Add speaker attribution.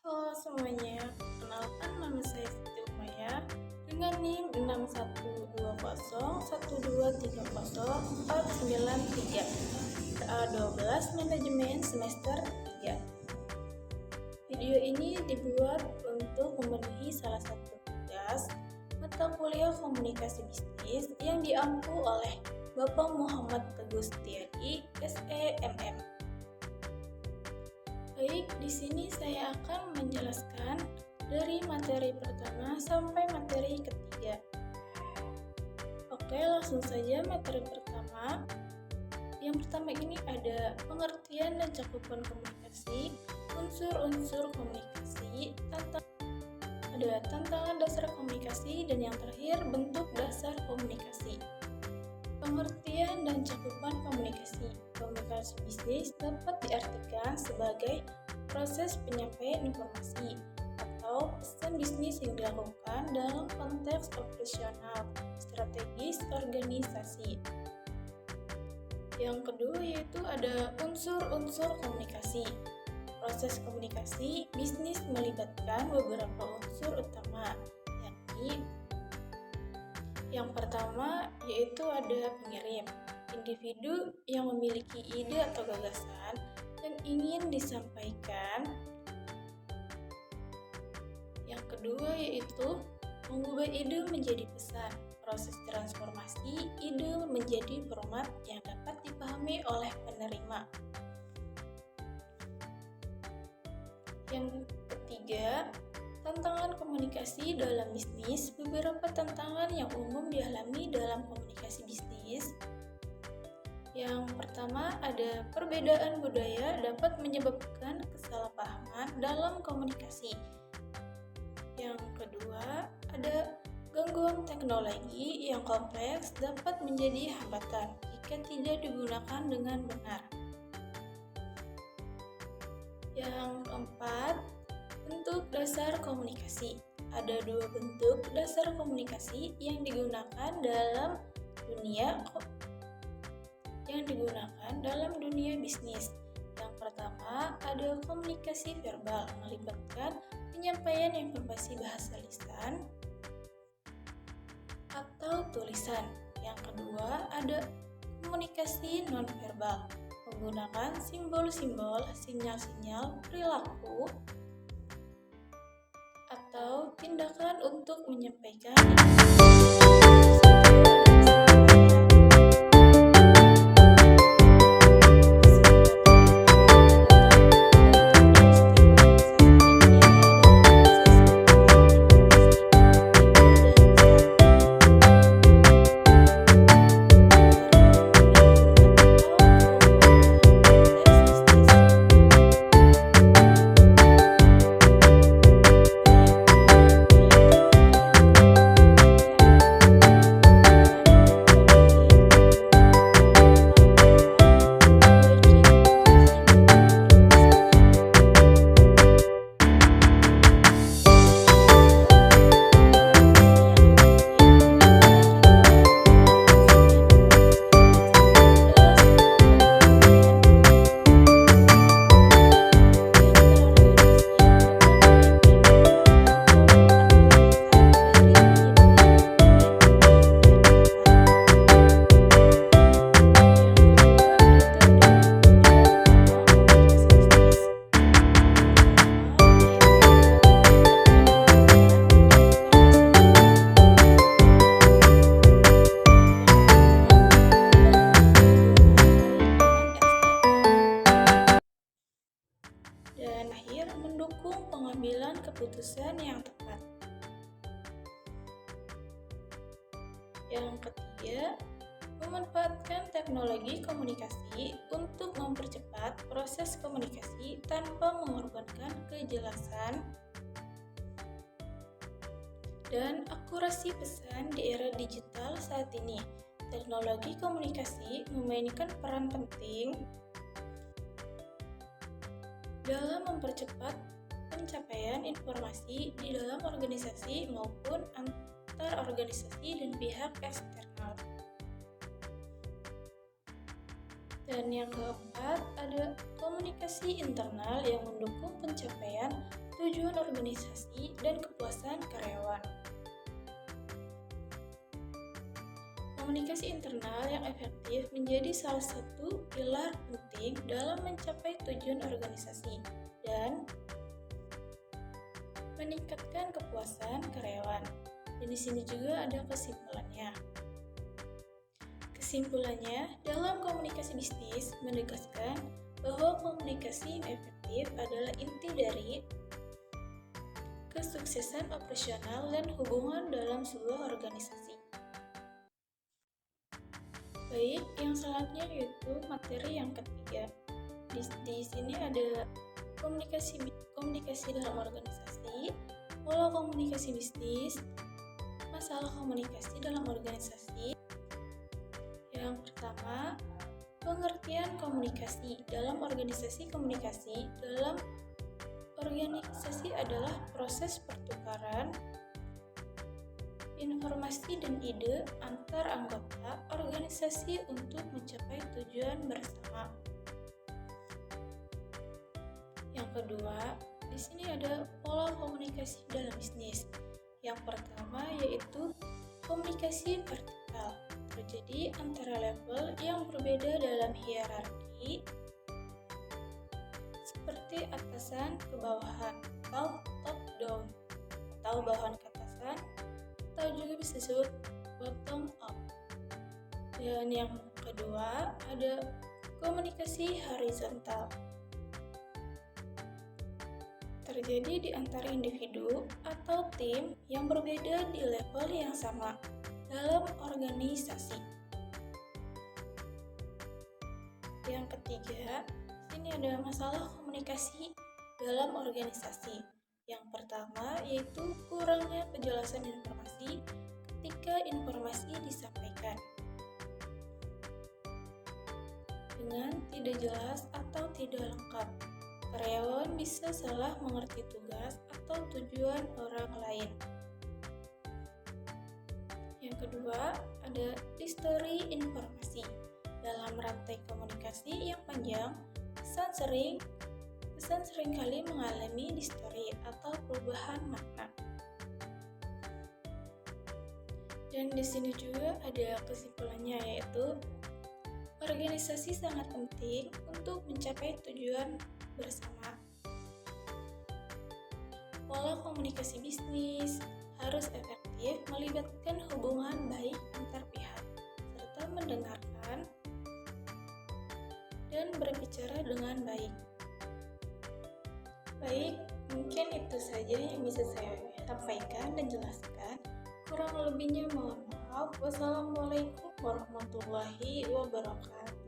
Speaker 1: Halo semuanya, kenalkan nama saya Siti Umaya dengan NIM 61201230493493 A12 Manajemen Semester 3. Video ini dibuat untuk memenuhi salah satu tugas mata kuliah komunikasi bisnis yang diampu oleh Bapak Muhammad Teguh Setiadi, SEMM. Baik, di sini saya akan menjelaskan dari materi pertama sampai materi ketiga. Oke, langsung saja materi pertama. Yang pertama ini ada pengertian dan cakupan komunikasi, unsur-unsur komunikasi, ada tantangan dasar komunikasi, dan yang terakhir bentuk dasar komunikasi. Pengertian dan cakupan komunikasi. Komunikasi bisnis dapat diartikan sebagai proses penyampaian informasi atau pesan bisnis yang dilakukan dalam konteks operasional strategis organisasi. Yang kedua yaitu ada unsur-unsur komunikasi. Proses komunikasi bisnis melibatkan beberapa unsur utama, yakni yang pertama yaitu ada pengirim, individu yang memiliki ide atau gagasan yang ingin disampaikan. Yang kedua yaitu mengubah ide menjadi pesan, proses transformasi ide menjadi format yang dapat dipahami oleh penerima. Yang ketiga, tantangan komunikasi dalam bisnis. Beberapa tantangan yang umum dialami dalam komunikasi bisnis. Yang pertama ada perbedaan budaya dapat menyebabkan kesalahpahaman dalam komunikasi. Yang kedua ada gangguan teknologi yang kompleks dapat menjadi hambatan jika tidak digunakan dengan benar. Yang keempat, bentuk dasar komunikasi. Ada dua bentuk dasar komunikasi yang digunakan dalam dunia bisnis. Yang pertama, ada komunikasi verbal, melibatkan penyampaian informasi bahasa lisan atau tulisan. Yang kedua, ada komunikasi nonverbal, menggunakan simbol-simbol, sinyal-sinyal, perilaku, atau tindakan untuk menyampaikan dan akhir mendukung pengambilan keputusan yang tepat. Yang ketiga, memanfaatkan teknologi komunikasi untuk mempercepat proses komunikasi tanpa mengorbankan kejelasan dan akurasi pesan di era digital saat ini. Teknologi komunikasi memainkan peran penting dalam mempercepat pencapaian informasi di dalam organisasi maupun antar organisasi dan pihak eksternal. Dan yang keempat, ada komunikasi internal yang mendukung pencapaian tujuan organisasi, dan kepuasan karyawan. Komunikasi internal yang efektif menjadi salah satu pilar penting dalam mencapai tujuan organisasi dan meningkatkan kepuasan karyawan. Dan di sini juga ada kesimpulannya. Kesimpulannya, dalam komunikasi bisnis menegaskan bahwa komunikasi yang efektif adalah inti dari kesuksesan operasional dan hubungan dalam sebuah organisasi. Baik, yang selanjutnya yaitu materi yang ketiga. Di sini ada komunikasi dalam organisasi, pola komunikasi bisnis, masalah komunikasi dalam organisasi. Yang pertama, pengertian komunikasi. Dalam organisasi, komunikasi dalam organisasi adalah proses pertukaran informasi dan ide antar anggota organisasi untuk mencapai tujuan bersama. Yang kedua, di sini ada pola komunikasi dalam bisnis. Yang pertama yaitu komunikasi vertikal, terjadi antara level yang berbeda dalam hierarki seperti atasan ke bawahan atau top down atau bawahan ke atasan, atau juga bisa disebut bottom up. Dan yang kedua ada komunikasi horizontal, terjadi di antara individu atau tim yang berbeda di level yang sama dalam organisasi. Yang ketiga, sini ada masalah komunikasi dalam organisasi. Yang pertama yaitu kurangnya kejelasan informasi ketika informasi disampaikan dengan tidak jelas atau tidak lengkap. Karyawan bisa salah mengerti tugas atau tujuan orang lain. Yang kedua, ada distori informasi. Dalam rantai komunikasi yang panjang, pesan seringkali mengalami distori atau perubahan makna. Dan di sini juga ada kesimpulannya, yaitu organisasi sangat penting untuk mencapai tujuan bersama. Pola komunikasi bisnis harus efektif, melibatkan hubungan baik antar pihak, serta mendengarkan dan berbicara dengan baik. Baik, mungkin itu saja yang bisa saya sampaikan dan jelaskan. Kurang lebihnya mohon maaf. Wassalamualaikum warahmatullahi wabarakatuh.